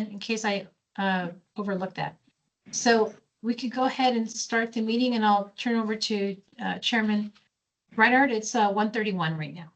in case I overlooked that. So we could go ahead and start the meeting, and I'll turn over to Chairman Reinhardt. It's 1:31 right now.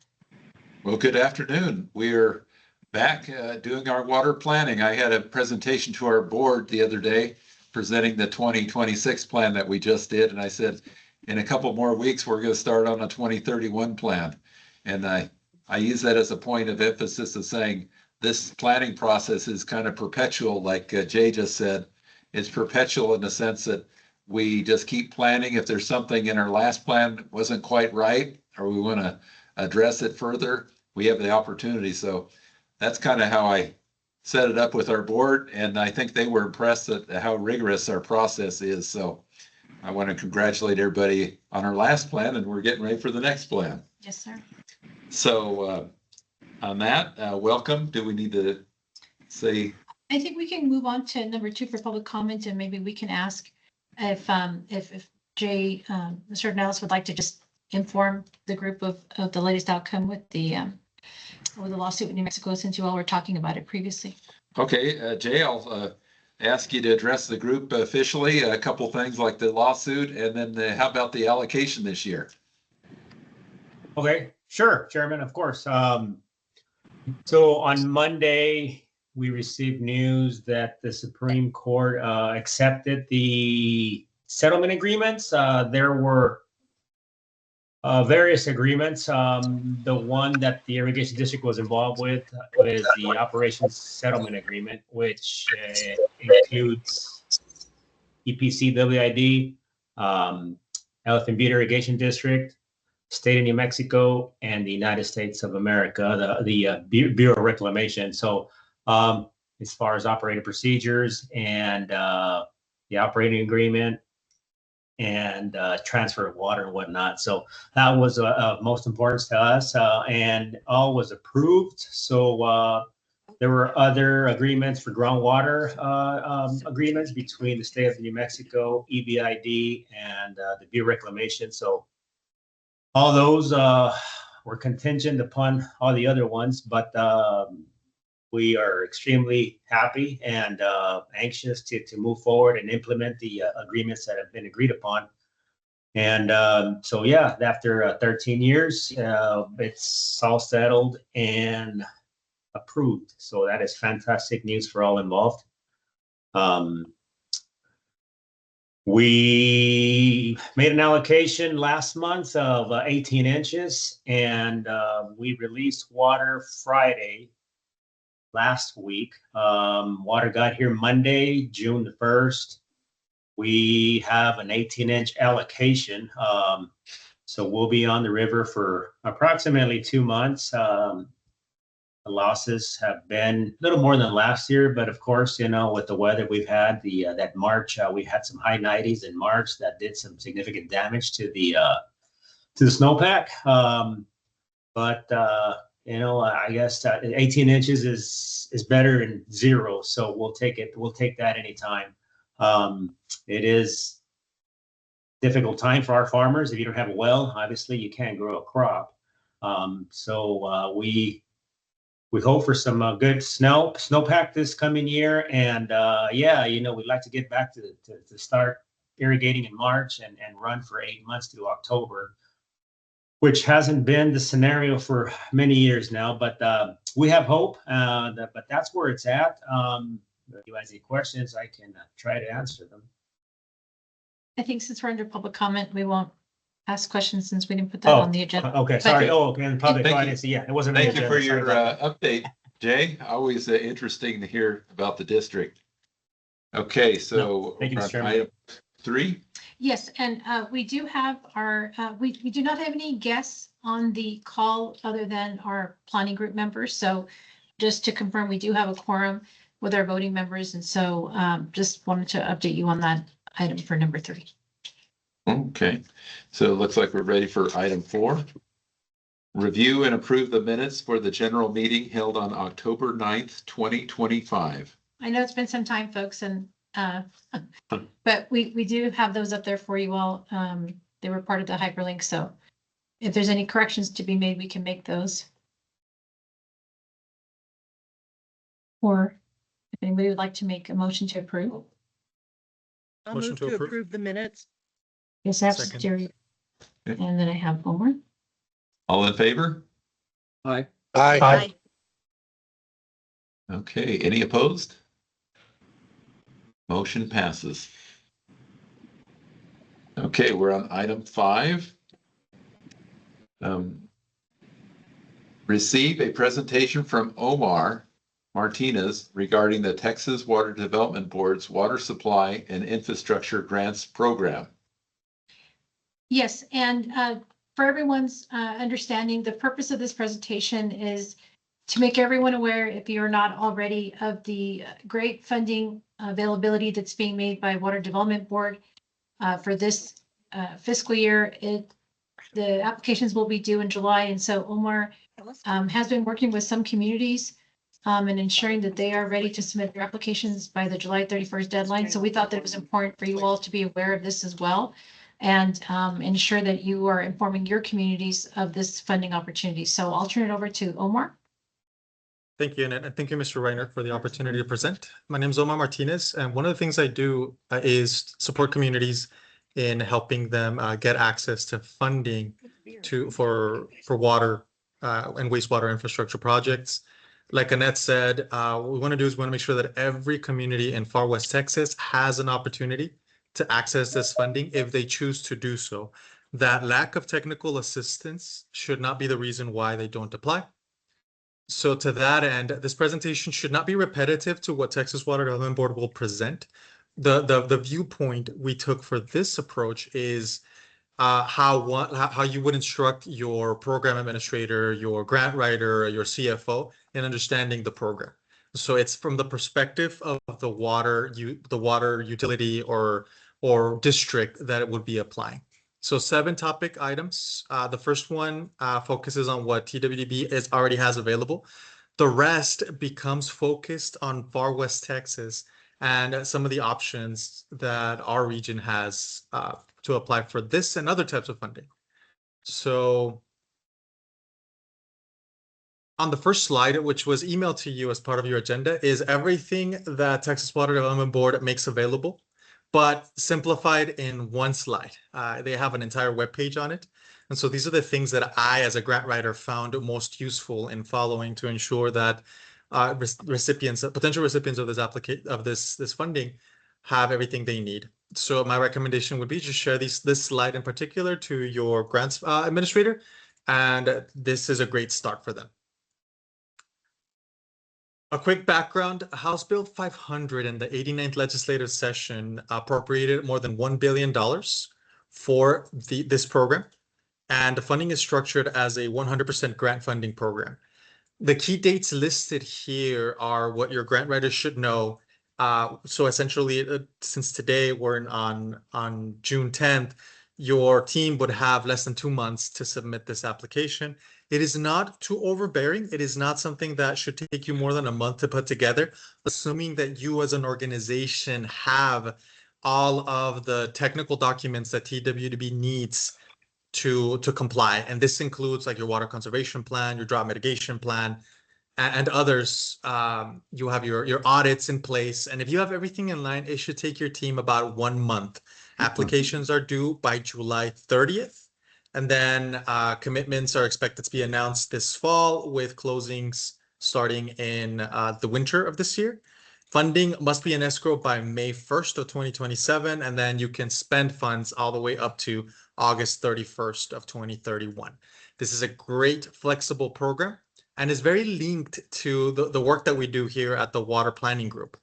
Well, good afternoon. We're back doing our water planning. I had a presentation to our board the other day presenting the 2026 plan that we just did. And I said, in a couple more weeks, we're going to start on a 2031 plan. And I use that as a point of emphasis of saying this planning process is kind of perpetual, like Jay just said. It's perpetual in the sense that we just keep planning. If there's something in our last plan wasn't quite right, or we want to address it further, we have the opportunity. So that's kind of how I set it up with our board. And I think they were impressed at how rigorous our process is. So I want to congratulate everybody on our last plan, and we're getting ready for the next plan. Yes, sir. So on that, welcome. Do we need to say? I think we can move on to number 2 for public comment, and maybe we can ask if Jay, Mr. Nellis would like to just inform the group of the latest outcome with the lawsuit in New Mexico, since you all were talking about it previously. Okay, Jay, I'll ask you to address the group officially, a couple things like the lawsuit, and then how about the allocation this year? Okay, sure, Chairman, of course. So on Monday, we received news that the Supreme Court accepted the settlement agreements. There were various agreements. The one that the Irrigation District was involved with is the Operations Settlement Agreement, which includes EPCWID, Elephant Butte Irrigation District, State of New Mexico, and the United States of America, the Bureau of Reclamation. So as far as operating procedures and the operating agreement and transfer of water and whatnot. So that was of most importance to us, and all was approved. So there were other agreements for groundwater agreements between the state of New Mexico, EBID, and the Bureau of Reclamation. So all those were contingent upon all the other ones, but we are extremely happy and anxious to move forward and implement the agreements that have been agreed upon. And so, yeah, after 13 years, it's all settled and approved. So that is fantastic news for all involved. We made an allocation last month of 18 inches, and we released water Friday last week. Water got here Monday, June the 1st. We have an 18-inch allocation. So we'll be on the river for approximately 2 months. The losses have been a little more than last year, but of course, you know, with the weather we've had, that March, we had some high 90s in March that did some significant damage to the snowpack. You know, I guess 18 inches is better than 0. So we'll take it. We'll take that anytime. It is a difficult time for our farmers. If you don't have a well, obviously you can't grow a crop. So we hope for some good snowpack this coming year. And yeah, you know, we'd like to get back to start irrigating in March and run for 8 months through October, which hasn't been the scenario for many years now, but we have hope. But that's where it's at. If you have any questions, I can try to answer them. I think since we're under public comment, we won't ask questions since we didn't put that on the agenda. Okay, sorry. Okay, in public audience, yeah, it wasn't. Thank you for your update, Jay. Always interesting to hear about the district. Okay, so thank you, Mr. Chairman. item 3. Yes, and we do have our, we do not have any guests on the call other than our planning group members. So just to confirm, we do have a quorum with our voting members. And so just wanted to update you on that item for number 3. Okay, so it looks like we're ready for item 4. Review and approve the minutes for the general meeting held on October 9th, 2025. I know it's been some time, folks, and but we do have those up there for you all. They were part of the hyperlink, so if there's any corrections to be made, we can make those. Or Anybody would like to make a motion to approve? I'll Motion move to to approve. approve the minutes. Yes, I have Second. Jerry. Okay. And then I have Omar. All in favor? Aye. Aye. Okay, any opposed? Motion passes. Okay, we're on item 5. Receive a presentation from Omar Martinez regarding the Texas Water Development Board's Water Supply and Infrastructure Grants Program. Yes, and for everyone's understanding, the purpose of this presentation is to make everyone aware, if you're not already, of the great funding availability that's being made by Water Development Board for this fiscal year. The applications will be due in July, and so Omar has been working with some communities and ensuring that they are ready to submit their applications by the July 31st deadline. So we thought that it was important for you all to be aware of this as well and ensure that you are informing your communities of this funding opportunity. So I'll turn it over to Omar. Thank you, and thank you, Mr. Reiner, for the opportunity to present. My name is Omar Martinez, and one of the things I do is support communities in helping them get access to funding for water and wastewater infrastructure projects. Like Annette said, what we want to do is we want to make sure that every community in Far West Texas has an opportunity to access this funding if they choose to do so. That lack of technical assistance should not be the reason why they don't apply. So to that end, this presentation should not be repetitive to what Texas Water Development Board will present. The viewpoint we took for this approach is how you would instruct your program administrator, your grant writer, your CFO in understanding the program. So it's from the perspective of the water utility or district that it would be applying. So 7 topic items. The first one focuses on what TWDB already has available. The rest becomes focused on Far West Texas and some of the options that our region has to apply for this and other types of funding. So on the first slide, which was emailed to you as part of your agenda, is everything that Texas Water Development Board makes available, but simplified in one slide. They have an entire web page on it. And so these are the things that I, as a grant writer, found most useful in following to ensure that potential recipients of this funding have everything they need. So my recommendation would be just share this slide in particular to your grants administrator, and this is a great start for them. A quick background, House Bill 500 in the 89th legislative session appropriated more than $1 billion for this program, and the funding is structured as a 100% grant funding program. The key dates listed here are what your grant writer should know. So essentially, since today we're on June 10th, your team would have less than 2 months to submit this application. It is not too overbearing. It is not something that should take you more than a month to put together, assuming that you as an organization have all of the technical documents that TWDB needs to comply. And this includes like your water conservation plan, your drought mitigation plan, and others. You have your audits in place. And if you have everything in line, it should take your team about 1 month. Applications are due by July 30th. And then commitments are expected to be announced this fall, with closings starting in the winter of this year. Funding must be in escrow by May 1st of 2027, and then you can spend funds all the way up to August 31st of 2031. This is a great flexible program and is very linked to the work that we do here at the Water Planning Group.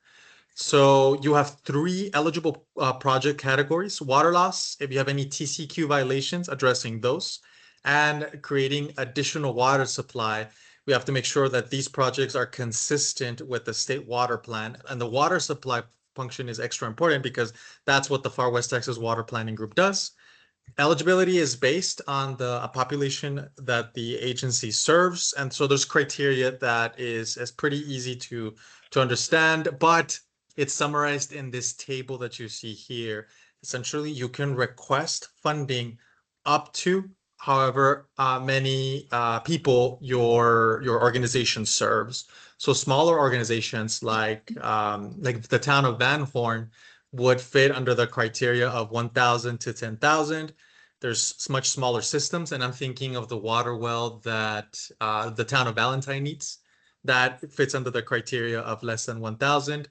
So you have 3 eligible project categories: water loss, if you have any TCQ violations, addressing those, and creating additional water supply. We have to make sure that these projects are consistent with the state water plan, and the water supply function is extra important because that's what the Far West Texas Water Planning Group does. Eligibility is based on the population that the agency serves, and so there's criteria that is pretty easy to understand, but it's summarized in this table that you see here. Essentially, you can request funding up to however many people your organization serves. So smaller organizations like the town of Van Horn would fit under the criteria of 1,000 to 10,000. There's much smaller systems, and I'm thinking of the water well that the town of Valentine needs. That fits under the criteria of less than 1,000.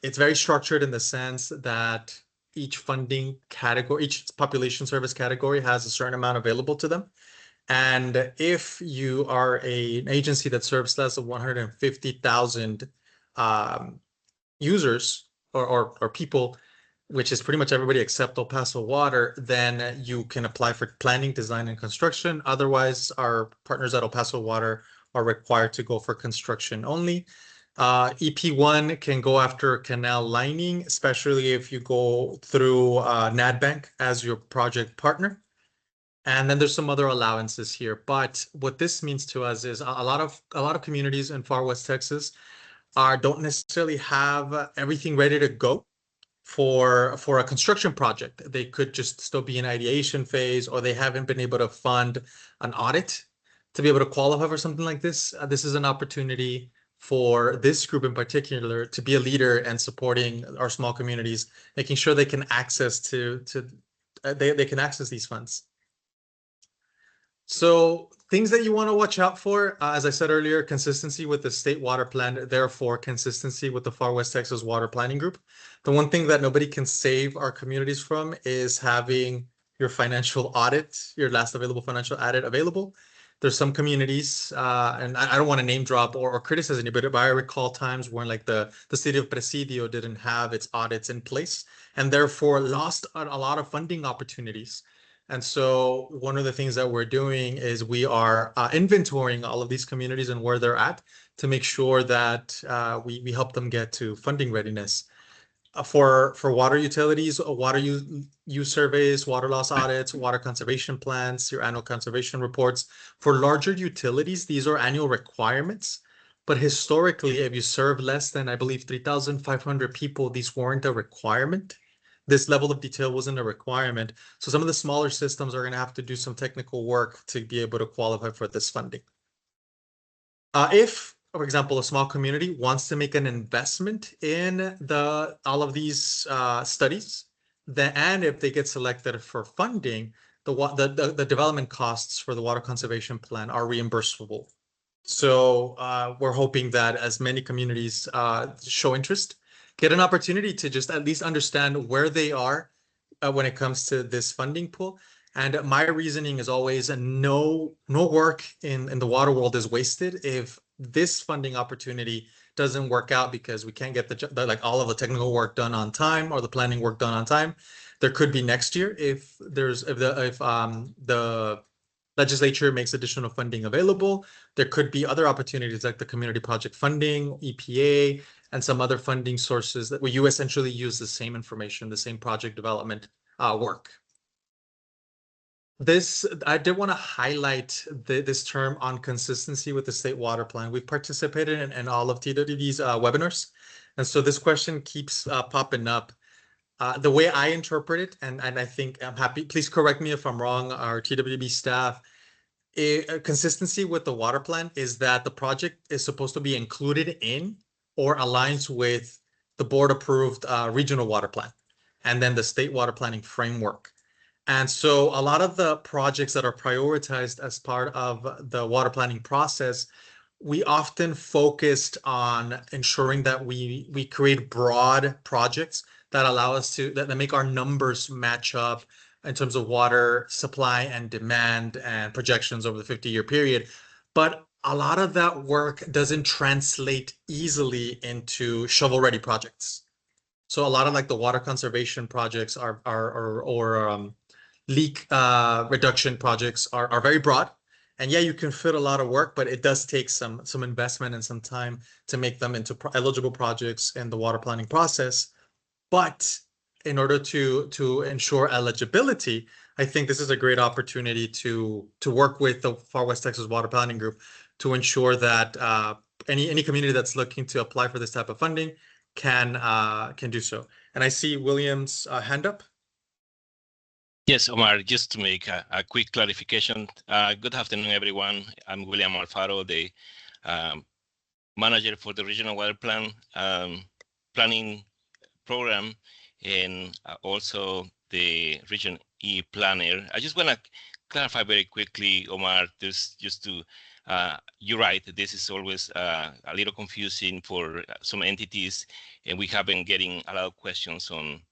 It's very structured in the sense that each funding category, each population service category has a certain amount available to them. And if you are an agency that serves less than 150,000 users or people, which is pretty much everybody except El Paso Water, then you can apply for planning, design, and construction. Otherwise, our partners at El Paso Water are required to go for construction only. EP1 can go after canal lining, especially if you go through NADBank as your project partner. And then there's some other allowances here. But what this means to us is a lot of communities in far West Texas don't necessarily have everything ready to go for a construction project. They could just still be in ideation phase, or they haven't been able to fund an audit to be able to qualify for something like this. This is an opportunity for this group in particular to be a leader and supporting our small communities, making sure they can access they can access these funds. So things that you want to watch out for, as I said earlier, consistency with the state water plan, therefore consistency with the Far West Texas Water Planning Group. The one thing that nobody can save our communities from is having your financial audit, your last available financial audit available. There's some communities, and I don't want to name drop or criticize anybody, but I recall times when like the city of Presidio didn't have its audits in place and therefore lost a lot of funding opportunities. And so one of the things that we're doing is we are inventorying all of these communities and where they're at to make sure that we help them get to funding readiness. For water utilities, water use surveys, water loss audits, water conservation plans, your annual conservation reports. For larger utilities, these are annual requirements. But historically, if you serve less than, I believe, 3,500 people, these weren't a requirement. This level of detail wasn't a requirement. So some of the smaller systems are going to have to do some technical work to be able to qualify for this funding. If, for example, a small community wants to make an investment in all of these studies, and if they get selected for funding, the development costs for the water conservation plan are reimbursable. So we're hoping that as many communities show interest, get an opportunity to just at least understand where they are when it comes to this funding pool. And my reasoning is always no work in the water world is wasted if this funding opportunity doesn't work out because we can't get like all of the technical work done on time or the planning work done on time. There could be next year if the legislature makes additional funding available. There could be other opportunities like the community project funding, EPA, and some other funding sources that where you essentially use the same information, the same project development work. I did want to highlight this term on consistency with the state water plan. We've participated in all of TWD's webinars. And so this question keeps popping up. The way I interpret it, and I think I'm happy, please correct me if I'm wrong, our TWB staff, consistency with the water plan is that the project is supposed to be included in or aligns with the board approved regional water plan and then the state water planning framework. And so a lot of the projects that are prioritized as part of the water planning process, we often focused on ensuring that we create broad projects that allow us that make our numbers match up in terms of water supply and demand and projections over the 50-year period. But a lot of that work doesn't translate easily into shovel-ready projects. So a lot of like the water conservation projects or leak reduction projects are very broad. And yeah, you can fit a lot of work, but it does take some investment and some time to make them into eligible projects in the water planning process. But in order to ensure eligibility, I think this is a great opportunity to work with the Far West Texas Water Planning Group to ensure that any community that's looking to apply for this type of funding can do so. And I see William's hand up. Yes, Omar, just to make a quick clarification. Good afternoon, everyone. I'm William Alfaro, the manager for the Regional Water Plan planning program, and also the Region E planner. I just want to clarify very quickly, Omar, just to, you're right, this is always a little confusing for some entities, and we have been getting a lot of questions on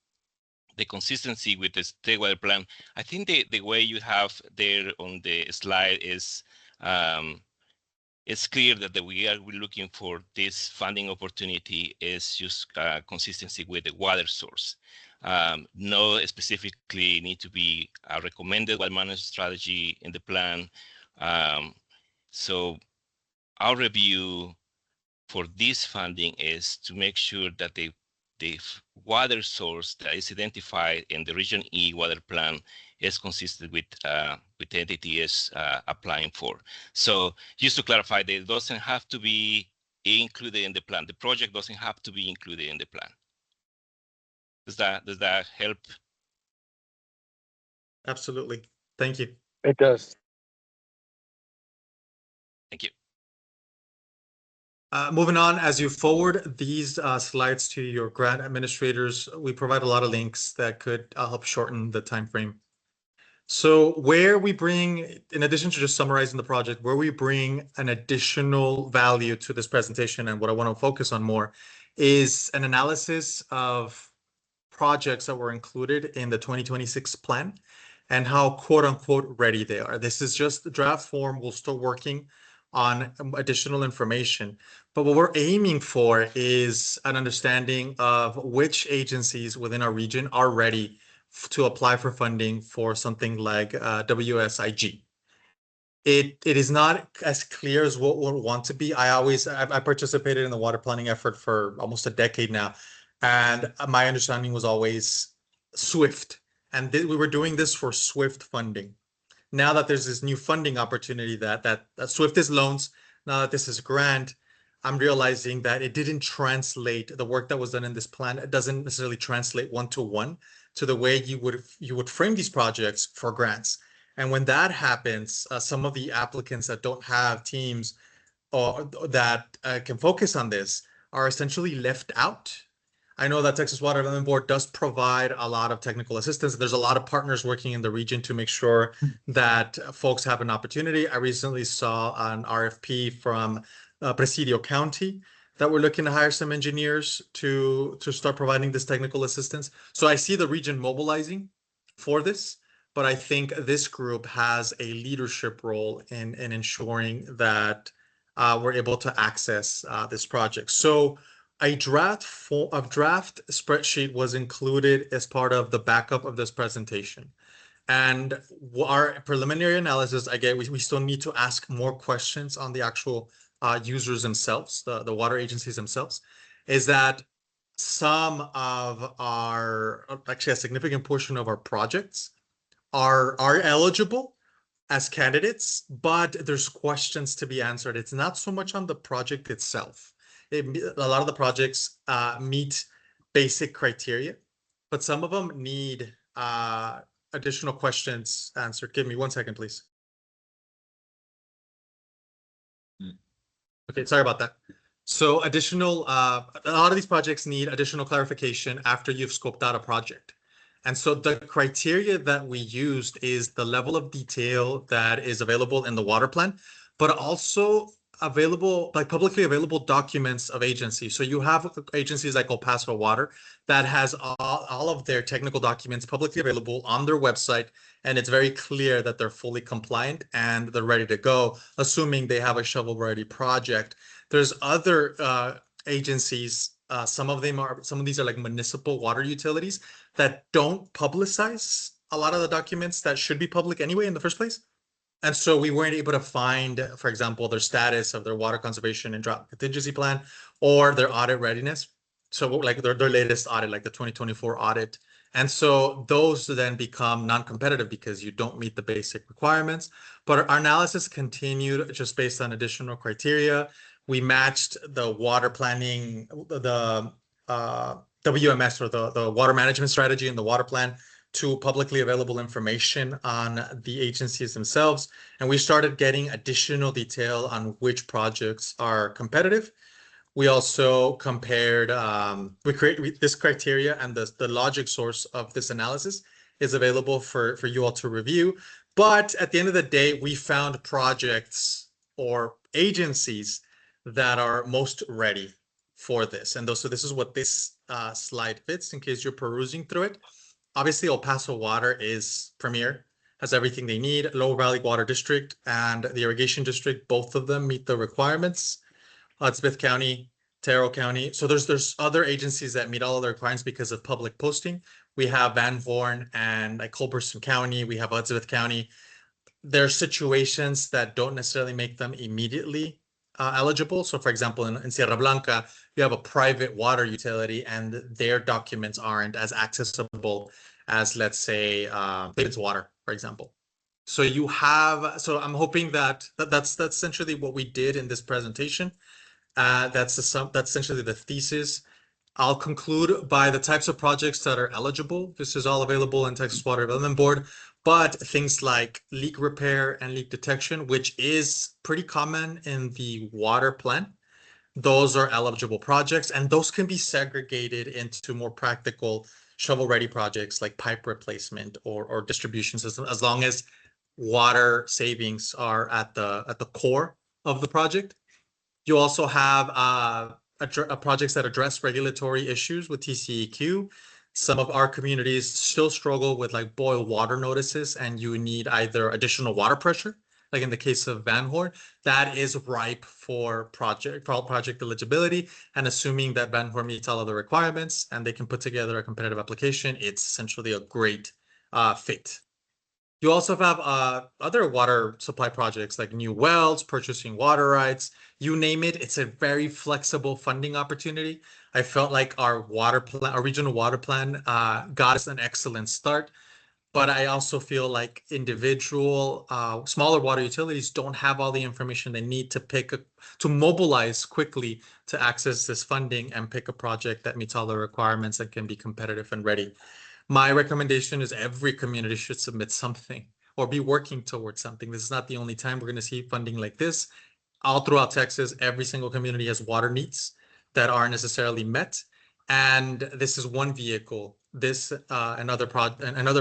the consistency with the state water plan. I think the way you have there on the slide is it's clear that we're looking for this funding opportunity is just consistency with the water source. No specifically need to be a recommended water management strategy in the plan. So our review for this funding is to make sure that the water source that is identified in the Region E water plan is consistent with the entity is applying for. So just to clarify, it doesn't have to be included in the plan. The project doesn't have to be included in the plan. Does that help? Absolutely. Thank you. It does. Thank you. Moving on, as you forward these slides to your grant administrators, we provide a lot of links that could help shorten the time frame. So where we bring, in addition to just summarizing the project, where we bring an additional value to this presentation and what I want to focus on more is an analysis of projects that were included in the 2026 plan and how quote unquote ready they are. This is just the draft form. We'll start working on additional information. But what we're aiming for is an understanding of which agencies within our region are ready to apply for funding for something like WSIG. It is not as clear as what we want to be. I participated in the water planning effort for almost a decade now, and my understanding was always SWIFT, and we were doing this for SWIFT funding. Now that there's this new funding opportunity that SWIFT is loans, now that this is grant, I'm realizing that it didn't translate the work that was done in this plan. It doesn't necessarily translate one-to-one to the way you would frame these projects for grants. And when that happens, some of the applicants that don't have teams or that can focus on this are essentially left out. I know that Texas Water Development Board does provide a lot of technical assistance. There's a lot of partners working in the region to make sure that folks have an opportunity. I recently saw an RFP from Presidio County that we're looking to hire some engineers to start providing this technical assistance. So I see the region mobilizing for this, but I think this group has a leadership role in ensuring that we're able to access this project. So a draft spreadsheet was included as part of the backup of this presentation. And our preliminary analysis, again, we still need to ask more questions on the actual users themselves, the water agencies themselves, is that some of our, actually a significant portion of our projects are eligible as candidates, but there's questions to be answered. It's not so much on the project itself. A lot of the projects meet basic criteria, but some of them need additional questions answered. Give me 1 second, please. Okay, sorry about that. So additional, a lot of these projects need additional clarification after you've scoped out a project. And so the criteria that we used is the level of detail that is available in the water plan, but also available, like publicly available documents of agencies. So you have agencies like El Paso Water that has all of their technical documents publicly available on their website, and it's very clear that they're fully compliant and they're ready to go, assuming they have a shovel-ready project. There's other agencies, some of these are like municipal water utilities that don't publicize a lot of the documents that should be public anyway in the first place. And so we weren't able to find, for example, their status of their water conservation and drought contingency plan or their audit readiness. So like their latest audit, like the 2024 audit. And so those then become non-competitive because you don't meet the basic requirements. But our analysis continued just based on additional criteria. We matched the water planning, the WMS or the water management strategy and the water plan to publicly available information on the agencies themselves. And we started getting additional detail on which projects are competitive. We also compared, this criteria, and the logic source of this analysis is available for you all to review. But at the end of the day, we found projects or agencies that are most ready for this. And so this is what this slide fits in case you're perusing through it. Obviously, El Paso Water is premier, has everything they need. Lower Valley Water District and the Irrigation District, both of them meet the requirements. Smith County, Terrell County. So there's other agencies that meet all of the requirements because of public posting. We have Van Horn and like Culberson County. We have Elizabeth County. There are situations that don't necessarily make them immediately eligible. So for example, in Sierra Blanca, you have a private water utility and their documents aren't as accessible as, let's say, David's Water, for example. So I'm hoping that's essentially what we did in this presentation. That's essentially the thesis. I'll conclude by the types of projects that are eligible. This is all available in Texas Water Development Board, but things like leak repair and leak detection, which is pretty common in the water plan, those are eligible projects, and those can be segregated into more practical shovel-ready projects like pipe replacement or distribution system, as long as water savings are at the core of the project. You also have projects that address regulatory issues with TCEQ. Some of our communities still struggle with like boil water notices, and you need either additional water pressure, like in the case of Van Horn, that is ripe for project eligibility. And assuming that Van Horn meets all of the requirements and they can put together a competitive application, it's essentially a great fit. You also have other water supply projects like new wells, purchasing water rights, you name it. It's a very flexible funding opportunity. I felt like our regional water plan got us an excellent start, but I also feel like individual smaller water utilities don't have all the information they need to mobilize quickly to access this funding and pick a project that meets all the requirements and can be competitive and ready. My recommendation is every community should submit something or be working towards something. This is not the only time we're going to see funding like this. All throughout Texas, every single community has water needs that aren't necessarily met. And this is one vehicle, and other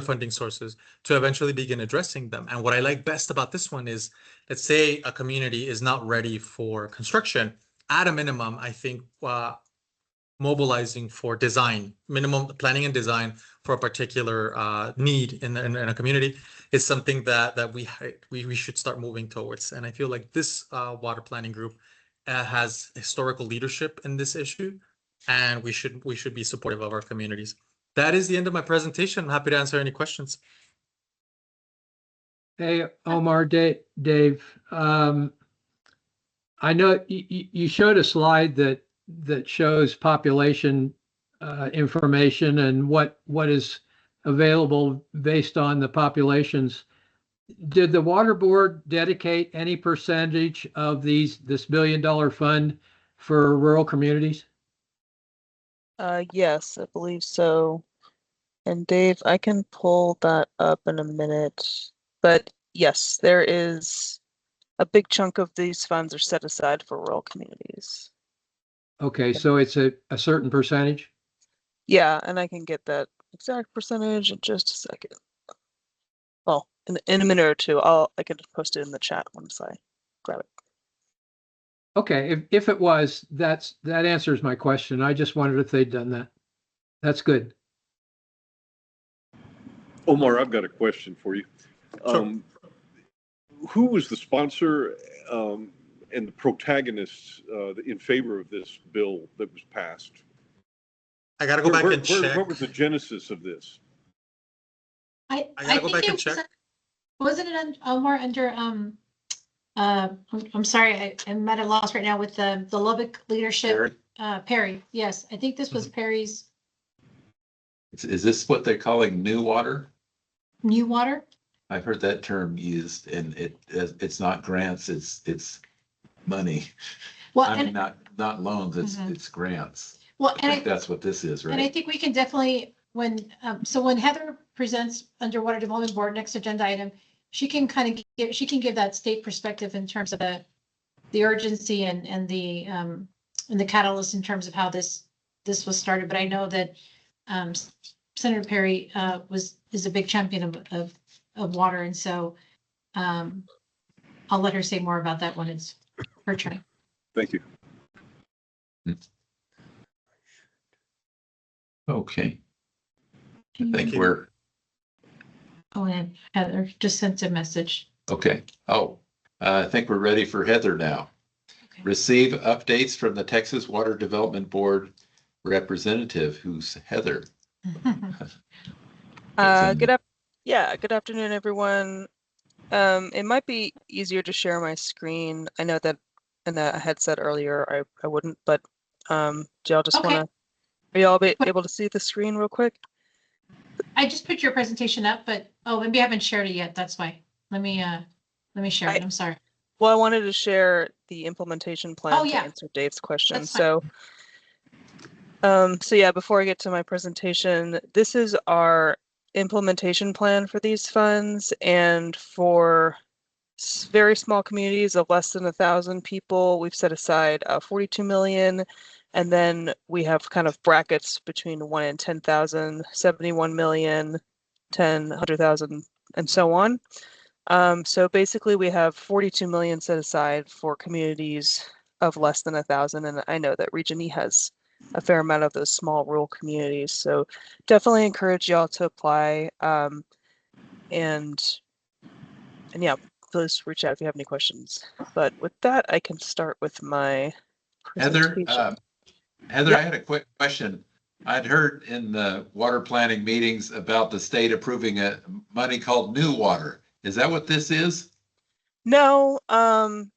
funding sources to eventually begin addressing them. And what I like best about this one is, let's say a community is not ready for construction. At a minimum, I think mobilizing for minimum planning and design for a particular need in a community is something that we should start moving towards. And I feel like this water planning group has historical leadership in this issue, and we should be supportive of our communities. That is the end of my presentation. I'm happy to answer any questions. Hey, Omar, Dave, I know you showed a slide that shows population information and what is available based on the populations. Did the water board dedicate any percentage of this $1 billion fund for rural communities? Yes, I believe so. And Dave, I can pull that up in a minute. But yes, there is a big chunk of these funds are set aside for rural communities. Okay, so it's a certain percentage? Yeah, and I can get that exact percentage in just a second. Well, in a minute or two, I can post it in the chat once I grab it. Okay, if it was, that answers my question. I just wondered if they'd done that. That's good. Omar, I've got a question for you. Sure. Who was the sponsor and the protagonists in favor of this bill that was passed? I got to go back and check. What was the genesis of this? I gotta go think back it and check. wasn't it more under I'm sorry, I'm at a loss right now with the Lubbock leadership. Perry, yes, I think this was Perry's Is this what they're calling new water? new water. I've heard that term used, and it's not grants, it's money. Well, I mean, and not loans, it's grants. well, I think that's what this is, and I right? think we can definitely so when Heather presents Underwater Development Board next agenda item, she can kind of give that state perspective in terms of the urgency and the catalyst in terms of how this was started. But I know that Senator Perry is a big champion of water, and so I'll let her say more about that when it's her turn. Thank you. Okay. I Thank think you. we're, Oh, and Heather just sent a message. okay. Oh, I think we're ready for Heather now. Okay. Receive updates from the Texas Water Development Board representative, who's Heather. Good afternoon, everyone. It might be easier to share my screen. I know that I had said earlier I wouldn't, but do y'all just Okay. are y'all able to see the screen real quick? I just put your presentation up, but maybe I haven't shared it yet. That's why. Let me share it. I'm sorry. Well, I wanted to share the implementation plan to answer Dave's question. That's fine. So yeah, before I get to my presentation, this is our implementation plan for these funds, and for very small communities of less than 1,000 people, we've set aside 42 million. And then we have kind of brackets between 1 and 10,000, 71 million, 10, 100,000, and so on. So basically we have 42 million set aside for communities of less than 1,000. And I know that Region E has a fair amount of those small rural communities. So definitely encourage y'all to apply. And yeah, please reach out if you have any questions. But with that, I can start with my presentation. Heather, Yep. I had a quick question. I'd heard in the water planning meetings about the state approving a money called New Water. Is that what this is? No, Or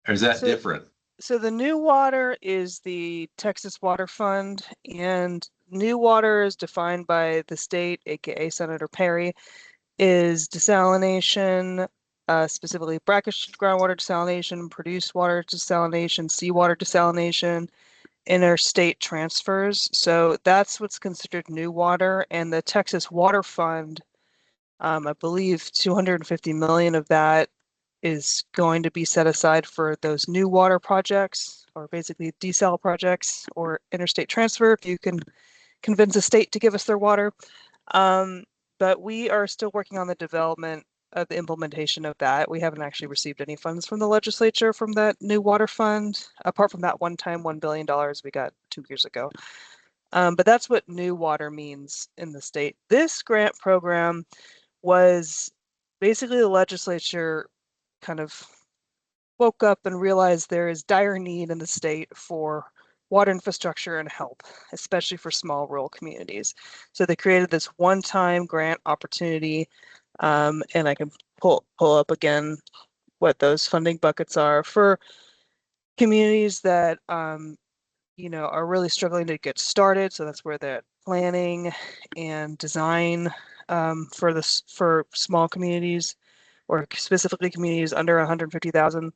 is that different? So the New Water is the Texas Water Fund, and New Water is defined by the state, aka Senator Perry, is desalination, specifically brackish groundwater desalination, produced water desalination, seawater desalination, interstate transfers. So that's what's considered new water. And the Texas Water Fund, I believe 250 million of that is going to be set aside for those new water projects, or basically desal projects or interstate transfer, if you can convince a state to give us their water. But we are still working on the development of the implementation of that. We haven't actually received any funds from the legislature from that new water fund, apart from that one-time $1 billion we got 2 years ago. But that's what new water means in the state. This grant program was basically the legislature kind of woke up and realized there is dire need in the state for water infrastructure and help, especially for small rural communities. So they created this one-time grant opportunity, and I can pull up again what those funding buckets are for communities that are really struggling to get started. So that's where the planning and design for small communities, or specifically communities under 150,000.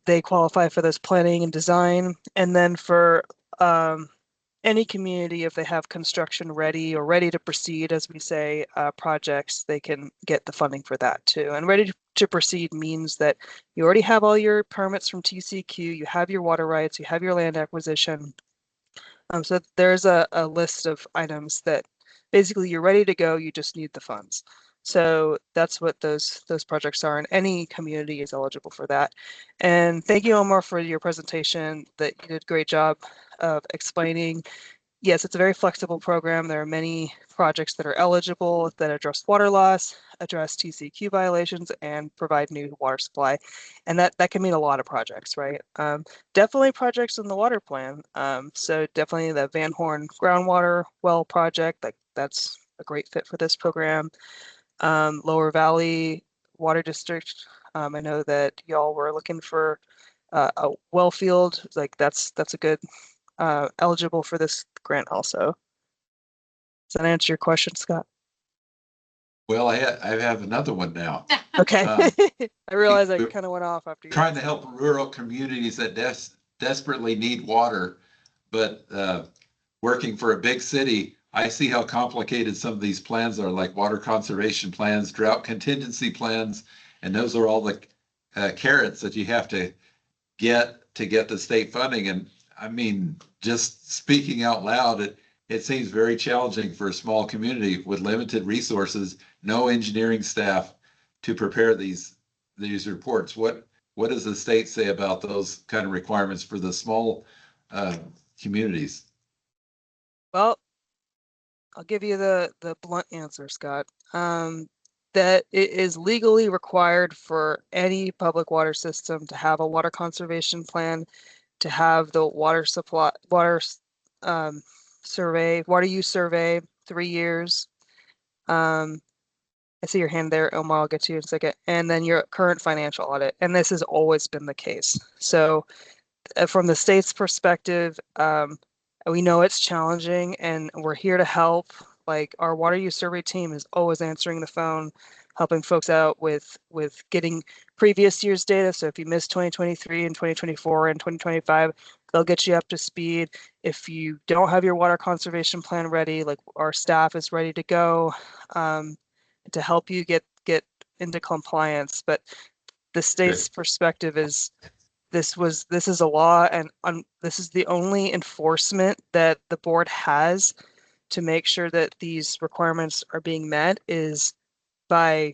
They qualify for this planning and design. And then for any community, if they have construction ready or ready to proceed, as we say, projects, they can get the funding for that too. And ready to proceed means that you already have all your permits from TCQ, you have your water rights, you have your land acquisition. So there's a list of items that basically you're ready to go, you just need the funds. So that's what those projects are, and any community is eligible for that. And thank you, Omar, for your presentation. That you did a great job of explaining. Yes, it's a very flexible program. There are many projects that are eligible that address water loss, address TCQ violations, and provide new water supply. And that can mean a lot of projects, right? Definitely projects in the water plan. So definitely the Van Horn groundwater well project, that's a great fit for this program. Lower Valley Water District. I know that y'all were looking for a well field. Like that's a good eligible for this grant also. Does that answer your question, Scott? Well, I have another one now. Okay. I realize I kind of went off after you. Trying to help rural communities that desperately need water, but working for a big city, I see how complicated some of these plans are, like water conservation plans, drought contingency plans, and those are all the carrots that you have to get the state funding. And I mean, just speaking out loud, it seems very challenging for a small community with limited resources, no engineering staff to prepare these reports. What does the state say about those kind of requirements for the small communities? Well, I'll give you the blunt answer, Scott. That it is legally required for any public water system to have a water conservation plan, to have the water supply, survey, water use survey, 3 years. I see your hand there, Omar, I'll get to you in a second. And then your current financial audit. And this has always been the case. So from the state's perspective, we know it's challenging and we're here to help. Like our water use survey team is always answering the phone, helping folks out with getting previous year's data. So if you missed 2023 and 2024 and 2025, they'll get you up to speed. If you don't have your water conservation plan ready, like our staff is ready to go to help you get into compliance. But the state's perspective is this is a law, and this is the only enforcement that the board has to make sure that these requirements are being met is by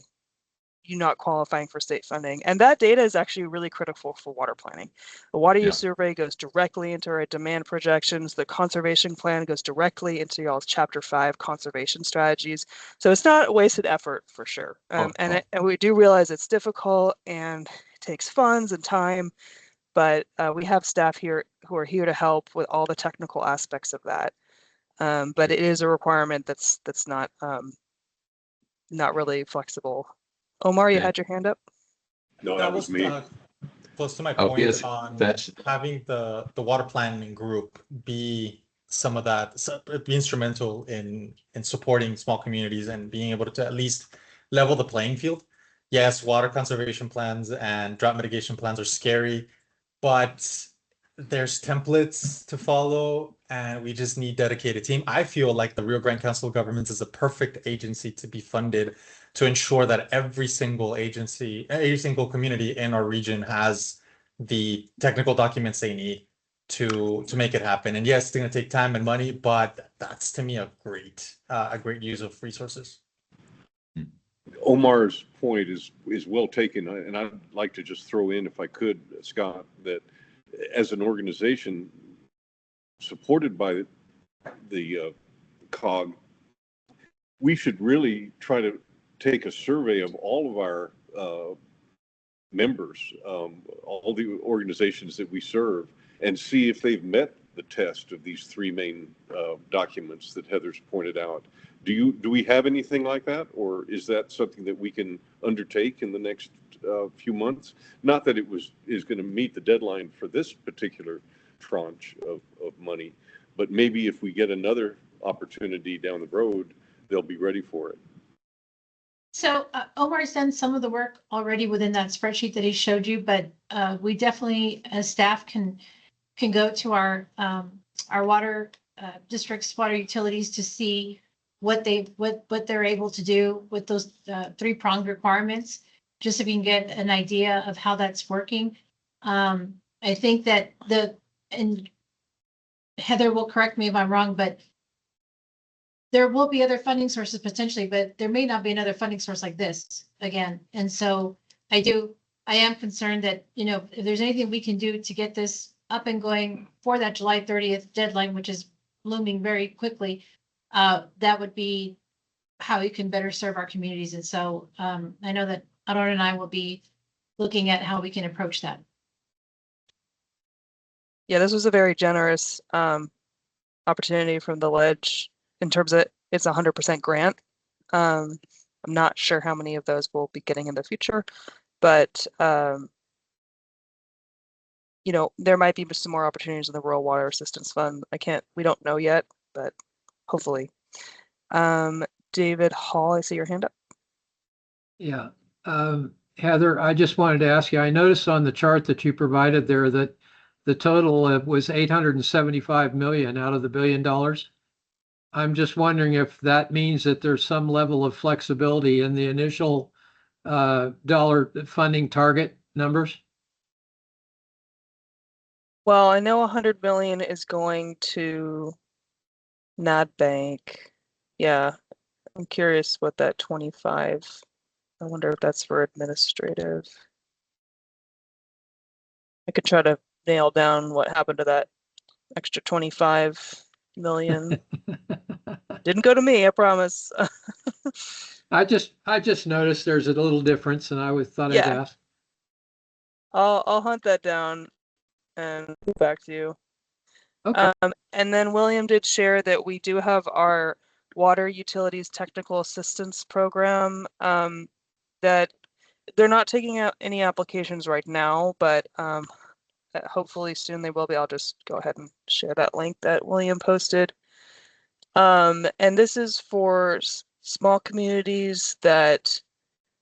you not qualifying for state funding. And that data is actually really critical for water planning. The water use survey goes directly into our demand projections. The conservation plan goes directly into y'all's Chapter 5 conservation strategies. So it's not a wasted effort for sure. And we do realize it's difficult and it takes funds and time, but we have staff here who are here to help with all the technical aspects of that. But it is a requirement that's not really flexible. Omar, you had your hand up? No, that was me. Close to my Oh, point yes, on that's- having the water planning group be some of that, be instrumental in supporting small communities and being able to at least level the playing field. Yes, water conservation plans and drought mitigation plans are scary, but there's templates to follow and we just need dedicated team. I feel like the Rio Grande Council of Governments is a perfect agency to be funded to ensure that every single agency, every single community in our region has the technical documents they need to make it happen. And yes, it's going to take time and money, but that's to me a great use of resources. Omar's point is well taken, and I'd like to just throw in, if I could, Scott, that as an organization supported by the COG, we should really try to take a survey of all of our members, all the organizations that we serve, and see if they've met the test of these three main documents that Heather's pointed out. Do we have anything like that, or is that something that we can undertake in the next few months? Not that it is going to meet the deadline for this particular tranche of money, but maybe if we get another opportunity down the road, they'll be ready for it. So Omar's done some of the work already within that spreadsheet that he showed you, but we definitely, as staff, can go to our water districts, water utilities to see what they're able to do with those three-pronged requirements, just so we can get an idea of how that's working. I think that and Heather will correct me if I'm wrong, but there will be other funding sources potentially, but there may not be another funding source like this again. And so I am concerned that, if there's anything we can do to get this up and going for that July 30th deadline, which is looming very quickly, that would be how we can better serve our communities. And so I know that Aurora and I will be looking at how we can approach that. Yeah, this was a very generous opportunity from the Ledge in terms of it's 100% grant. I'm not sure how many of those we'll be getting in the future, but there might be some more opportunities in the Rural Water Assistance Fund. We don't know yet, but hopefully. David Hall, I see your hand up. Yeah. Heather, I just wanted to ask you, I noticed on the chart that you provided there that the total was 875 million out of the $1 billion. I'm just wondering if that means that there's some level of flexibility in the initial dollar funding target numbers. Well, I know 100 million is going to NAD Bank. Yeah, I'm curious what that 25. I wonder if that's for administrative. I could try to nail down what happened to that extra 25 million. Didn't go to me, I promise. I just noticed there's a little difference, and I thought I'd Yeah. ask. I'll hunt that down and get back to you. Okay. And then William did share that we do have our water utilities technical assistance program that they're not taking out any applications right now, but hopefully soon they will be. I'll just go ahead and share that link that William posted. And this is for small communities that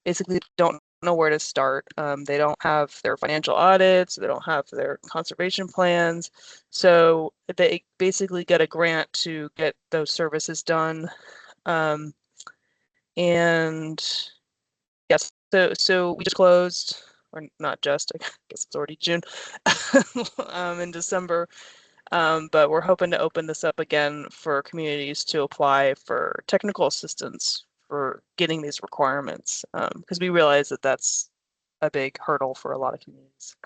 basically don't know where to start. They don't have their financial audits, they don't have their conservation plans. So they basically get a grant to get those services done. And yes, so we just closed, or not just, I guess it's already June, in December. But we're hoping to open this up again for communities to apply for technical assistance for getting these requirements, because we realize that that's a big hurdle for a lot of communities.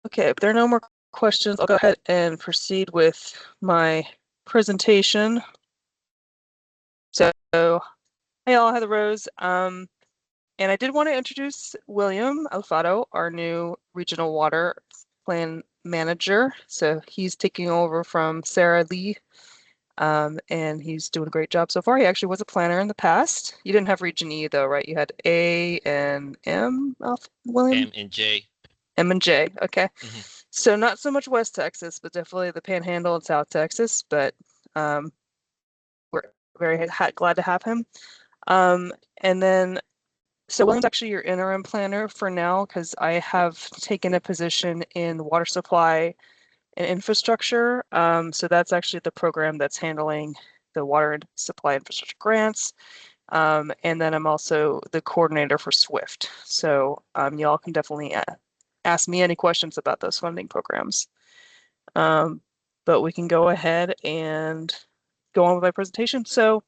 Okay, if there are no more questions, I'll go ahead and proceed with my presentation. So, hey all, Heather Rose. And I did want to introduce William Alfaro, our new regional water plan manager. So he's taking over from Sarah Lee, and he's doing a great job so far. He actually was a planner in the past. You didn't have Region E though, right? You had A and M, William? M and J. M and J, okay. Mhm. So not so much West Texas, but definitely the Panhandle and South Texas, but we're very glad to have him. And then so William's actually your interim planner for now, because I have taken a position in water supply and infrastructure. So that's actually the program that's handling the water and supply infrastructure grants. And then I'm also the coordinator for SWIFT. So y'all can definitely ask me any questions about those funding programs. But we can go ahead and go on with my presentation. So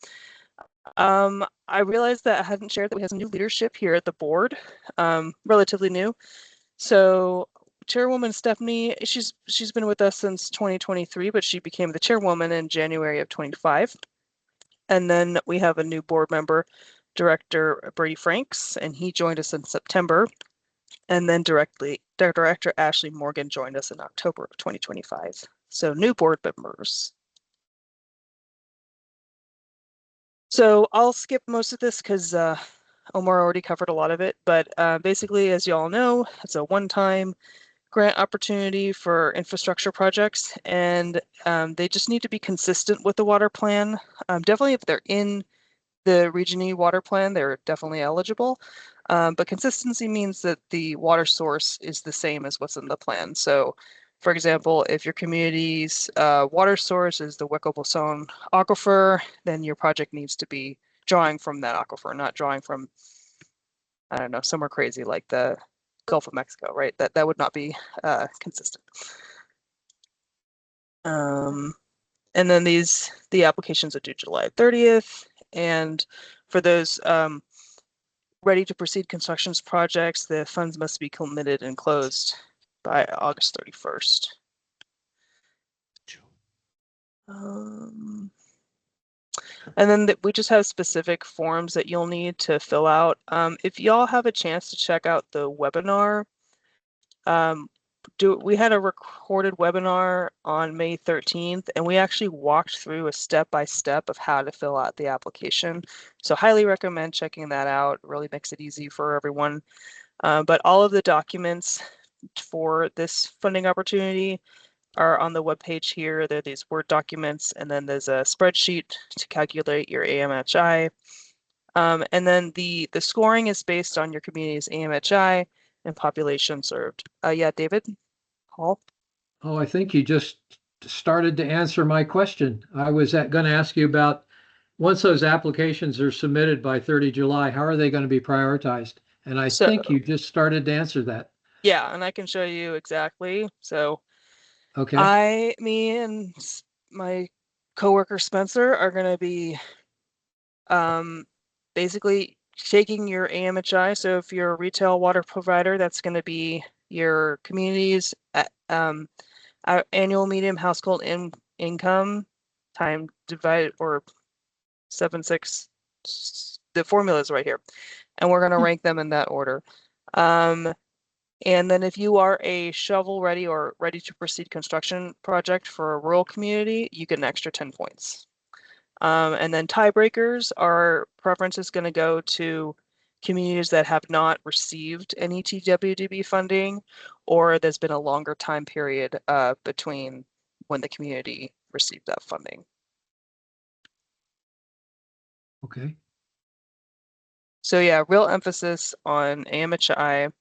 I realized that I hadn't shared that we have some new leadership here at the board, relatively new. So Chairwoman Stephanie, she's been with us since 2023, but she became the chairwoman in January of 25. And then we have a new board member, Director Brady Franks, and he joined us in September. And then Director Ashley Morgan joined us in October of 2025. So new board members. So I'll skip most of this because Omar already covered a lot of it, but basically, as you all know, it's a one-time grant opportunity for infrastructure projects, and they just need to be consistent with the water plan. Definitely if they're in the Region E water plan, they're definitely eligible, but consistency means that the water source is the same as what's in the plan. So for example, if your community's water source is the Hueco Bolson aquifer, then your project needs to be drawing from that aquifer, not drawing from, I don't know, somewhere crazy like the Gulf of Mexico, right? That would not be consistent. And then the applications are due July 30th. And for those ready to proceed constructions projects, the funds must be committed and closed by August 31st. And then we just have specific forms that you'll need to fill out. If y'all have a chance to check out the webinar, we had a recorded webinar on May 13th, and we actually walked through a step-by-step of how to fill out the application. So highly recommend checking that out. It really makes it easy for everyone. But all of the documents for this funding opportunity are on the webpage here. There are these Word documents, and then there's a spreadsheet to calculate your AMHI. And then the scoring is based on your community's AMHI and population served. Yeah, David? Paul? Oh, I think you just started to answer my question. I was going to ask you about, once those applications are submitted by 30 July, how are they going to be prioritized? And I So- think you just started to answer that. Yeah, and I can show you exactly. So Okay. me and my coworker Spencer are going to be basically taking your AMHI. So if you're a retail water provider, that's going to be your community's annual median household income time divided, or 7.6. The formula is right here, and we're going to rank them in that order. And then if you are a shovel-ready or ready to proceed construction project for a rural community, you get an extra 10 points. And then tiebreakers, our preference is going to go to communities that have not received any TWDB funding, or there's been a longer time period between when the community received that funding. Okay. So yeah, real emphasis on AMHI,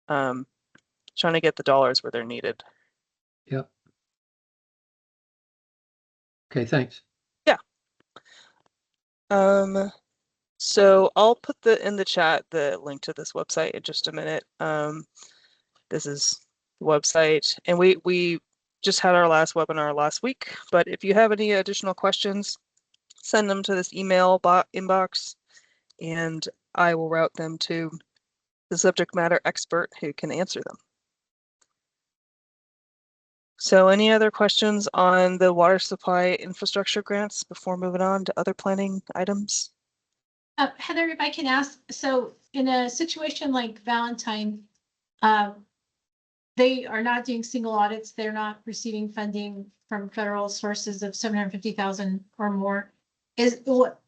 trying to get the dollars where they're needed. Yep. Okay, thanks. So I'll put in the chat the link to this website in just a minute. This is the website, and we just had our last webinar last week, but if you have any additional questions, send them to this email inbox, and I will route them to the subject matter expert who can answer them. So any other questions on the water supply infrastructure grants before moving on to other planning items? Heather, if I can ask, so in a situation like Valentine, they are not doing single audits. They're not receiving funding from federal sources of 750,000 or more. How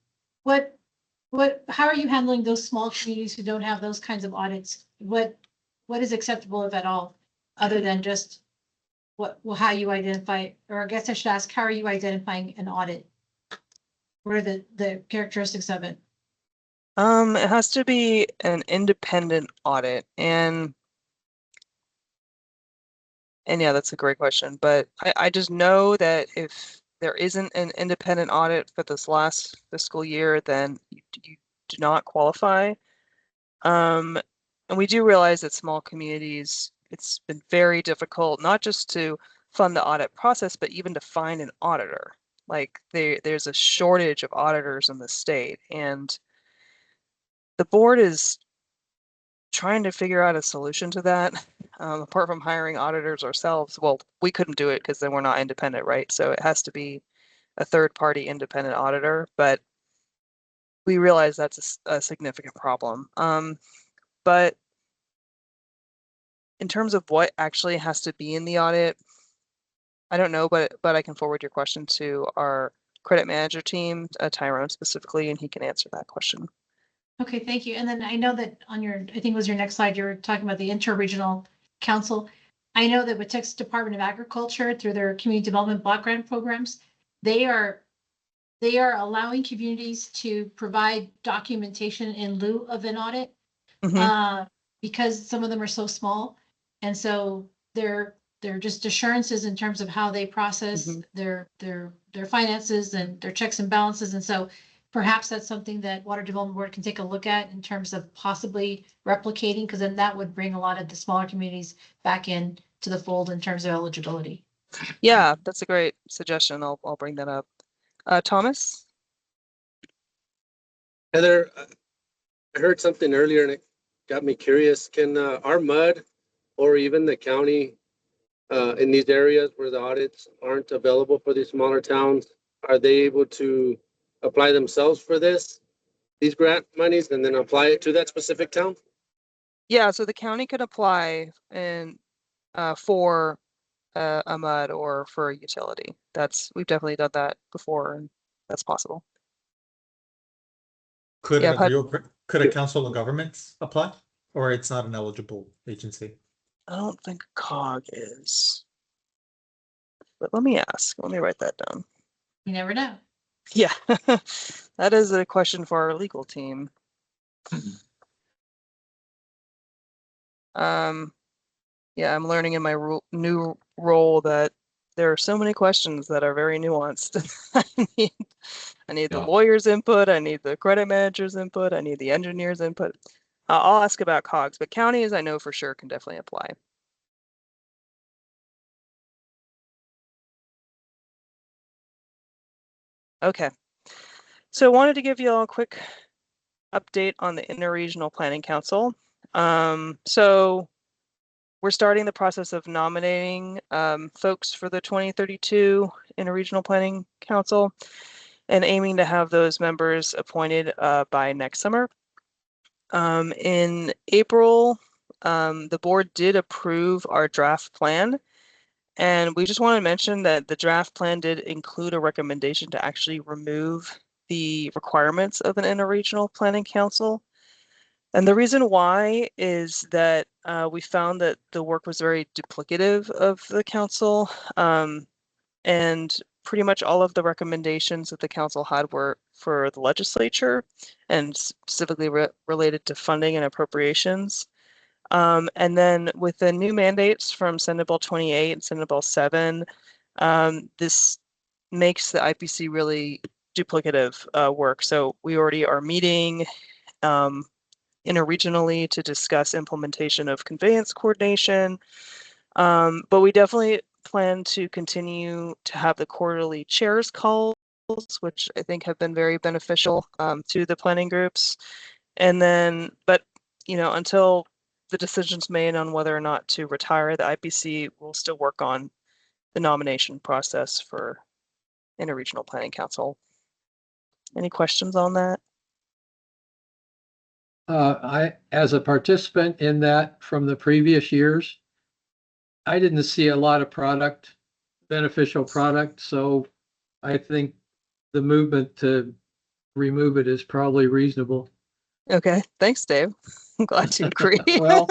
are you handling those small communities who don't have those kinds of audits? What is acceptable, if at all, other than just how you identify, or I guess I should ask, how are you identifying an audit? What are the characteristics of it? It has to be an independent audit, and yeah, that's a great question. But I just know that if there isn't an independent audit for this last fiscal year, then you do not qualify. And we do realize that small communities, it's been very difficult, not just to fund the audit process, but even to find an auditor. Like there's a shortage of auditors in the state, and the board is trying to figure out a solution to that. Apart from hiring auditors ourselves, well, we couldn't do it because then we're not independent, right? So it has to be a third-party independent auditor, but we realize that's a significant problem. But in terms of what actually has to be in the audit, I don't know, but I can forward your question to our credit manager team, Tyrone specifically, and he can answer that question. Okay, thank you. And then I know that on your, I think it was your next slide, you were talking about the interregional council. I know that with Texas Department of Agriculture, through their community development block grant programs, they are allowing communities to provide documentation in lieu of an audit, because some of them are so small. And so they're just assurances in terms of how they process their finances and their checks and balances. And so perhaps that's something that Water Development Board can take a look at in terms of possibly replicating, because then that would bring a lot of the smaller communities back in to the fold in terms of eligibility. Yeah, that's a great suggestion. I'll bring that up. Thomas? Heather, I heard something earlier and it got me curious. Can our MUD or even the county in these areas where the audits aren't available for these smaller towns, are they able to apply themselves for these grant monies and then apply it to that specific town? Yeah, so the county could apply and for a MUD or for a utility. We've definitely done that before, and that's possible. Could Yeah, could a council of governments apply, or it's not an eligible agency? I don't think COG is, but let me ask. Let me write that down. You never know. Yeah, that is a question for our legal team. Yeah, I'm learning in my new role that there are so many questions that are very nuanced. I need the Yeah. lawyer's input. I need the credit manager's input. I need the engineer's input. I'll ask about COGS, but counties I know for sure can definitely apply. Okay. So I wanted to give you all a quick update on the Interregional Planning Council. So we're starting the process of nominating folks for the 2032 Interregional Planning Council and aiming to have those members appointed by next summer. In April, the board did approve our draft plan. And we just want to mention that the draft plan did include a recommendation to actually remove the requirements of an interregional planning council. And the reason why is that we found that the work was very duplicative of the council. And pretty much all of the recommendations that the council had were for the legislature and specifically related to funding and appropriations. And then with the new mandates from Senate Bill 28 and Senate Bill 7, this makes the IPC really duplicative work. So we already are meeting interregionally to discuss implementation of conveyance coordination. But we definitely plan to continue to have the quarterly chairs calls, which I think have been very beneficial to the planning groups. And then, but until the decision's made on whether or not to retire, the IPC will still work on the nomination process for Interregional Planning Council. Any questions on that? As a participant in that from the previous years, I didn't see a lot of beneficial product. So I think the movement to remove it is probably reasonable. Okay, thanks, Dave. I'm glad to agree. Well,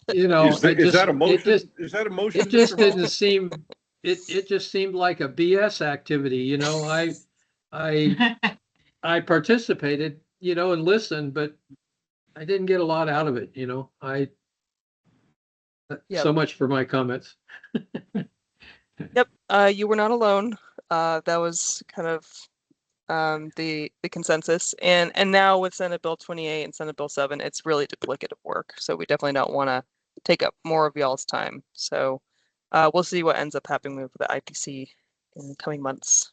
Is that a motion? Is that a motion? It just Mr. didn't Hall? seem, it just seemed like a BS activity, I participated, and listened, but I didn't get a lot out of it, Yep. So much for my comments. Yep, you were not alone. That was kind of the consensus. And now with Senate Bill 28 and Senate Bill 7, it's really duplicative work. So we definitely don't want to take up more of y'all's time. So we'll see what ends up happening with the IPC in the coming months.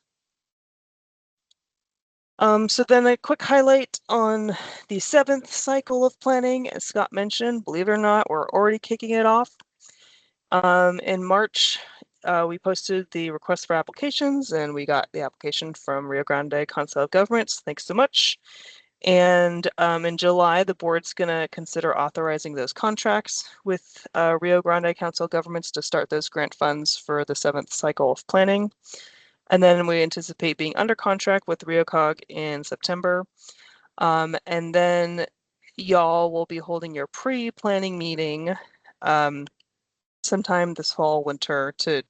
So then a quick highlight on the 7th cycle of planning. As Scott mentioned, believe it or not, we're already kicking it off. In March, we posted the request for applications and we got the application from Rio Grande Council of Governments. Thanks so much. And in July, the board's going to consider authorizing those contracts with Rio Grande Council of Governments to start those grant funds for the 7th cycle of planning. And then we anticipate being under contract with RioCog in September. And then y'all will be holding your pre-planning meeting sometime this fall, winter to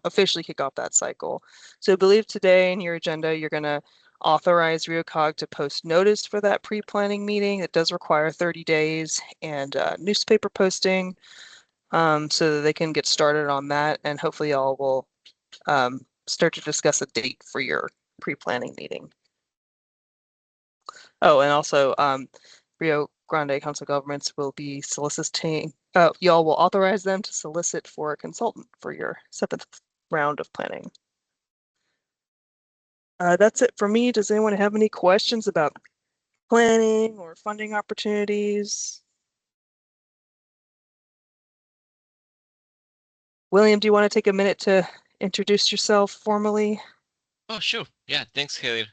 officially kick off that cycle. So I believe today in your agenda, you're going to authorize RioCog to post notice for that pre-planning meeting. It does require 30 days and newspaper posting so that they can get started on that. And hopefully y'all will start to discuss a date for your pre-planning meeting. Oh, and also Rio Grande Council of Governments will be soliciting, y'all will authorize them to solicit for a consultant for your 7th round of planning. That's it for me. Does anyone have any questions about planning or funding opportunities? William, do you want to take a minute to introduce yourself formally? Oh, sure. Yeah, thanks, Heather.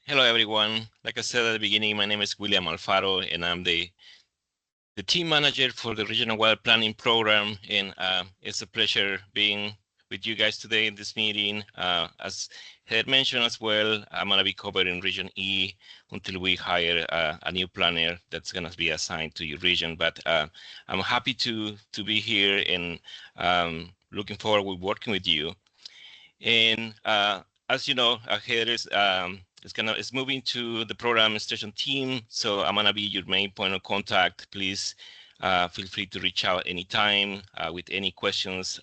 Hello, everyone. Like I said at the beginning, my name is William Alfaro, and I'm the team manager for the Regional Water Planning Program. And it's a pleasure being with you guys today in this meeting. As Heather mentioned as well, I'm going to be covering Region E until we hire a new planner that's going to be assigned to your region. But I'm happy to be here and looking forward to working with you. And as you know, Heather is moving to the program administration team, so I'm gonna be your main point of contact. Please feel free to reach out anytime with any questions.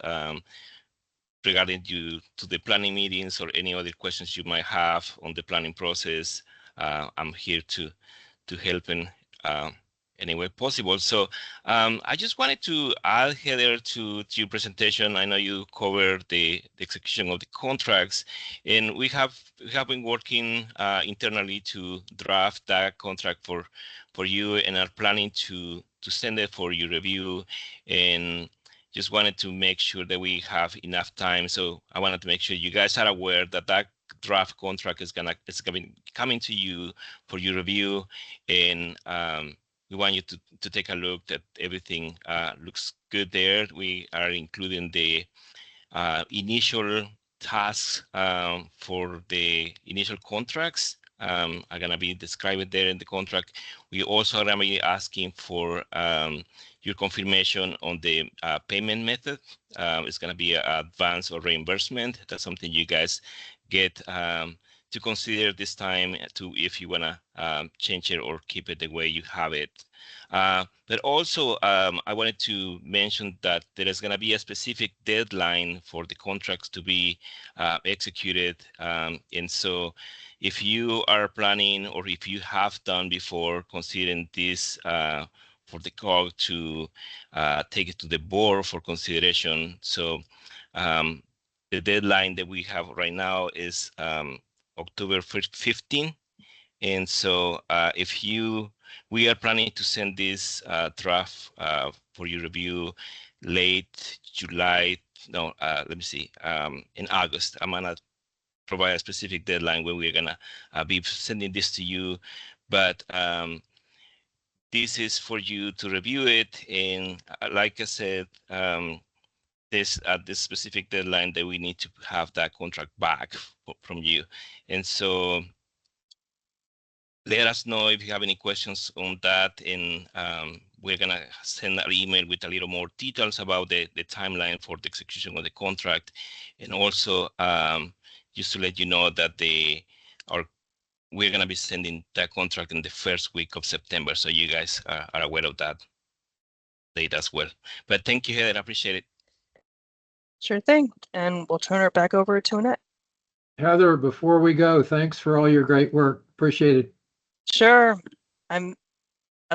regarding you to the planning meetings or any other questions you might have on the planning process. I'm here to help in any way possible. So I just wanted to add, Heather, to your presentation. I know you covered the execution of the contracts, and we have been working internally to draft that contract for you, and are planning to send it for your review. And just wanted to make sure that we have enough time. So I wanted to make sure you guys are aware that that draft contract is gonna be coming to you for your review, and we want you to take a look that everything looks good there. We are including the initial tasks for the initial contracts. Are gonna be described there in the contract. We also are gonna be asking for your confirmation on the payment method. It's gonna be advance or reimbursement. That's something you guys get to consider this time to if you wanna change it or keep it the way you have it. But also, I wanted to mention that there is going to be a specific deadline for the contracts to be executed. And so if you are planning, or if you have done before, considering this for the call to take it to the board for consideration. So the deadline that we have right now is October 15. And so we are planning to send this draft for your review late July. No, let me see. In August, I'm gonna provide a specific deadline when we're gonna be sending this to you. But this is for you to review it. And like I said, this specific deadline that we need to have that contract back from you. And so let us know if you have any questions on that, and we're gonna send an email with a little more details about the timeline for the execution of the contract, and also just to let you know that we're gonna be sending that contract in the first week of September, so you guys are aware of that date as well. But thank you, Heather, I appreciate it. Sure thing. And we'll turn it back over to Annette. Heather, before we go, thanks for all your great work. Appreciate it. Sure. I'd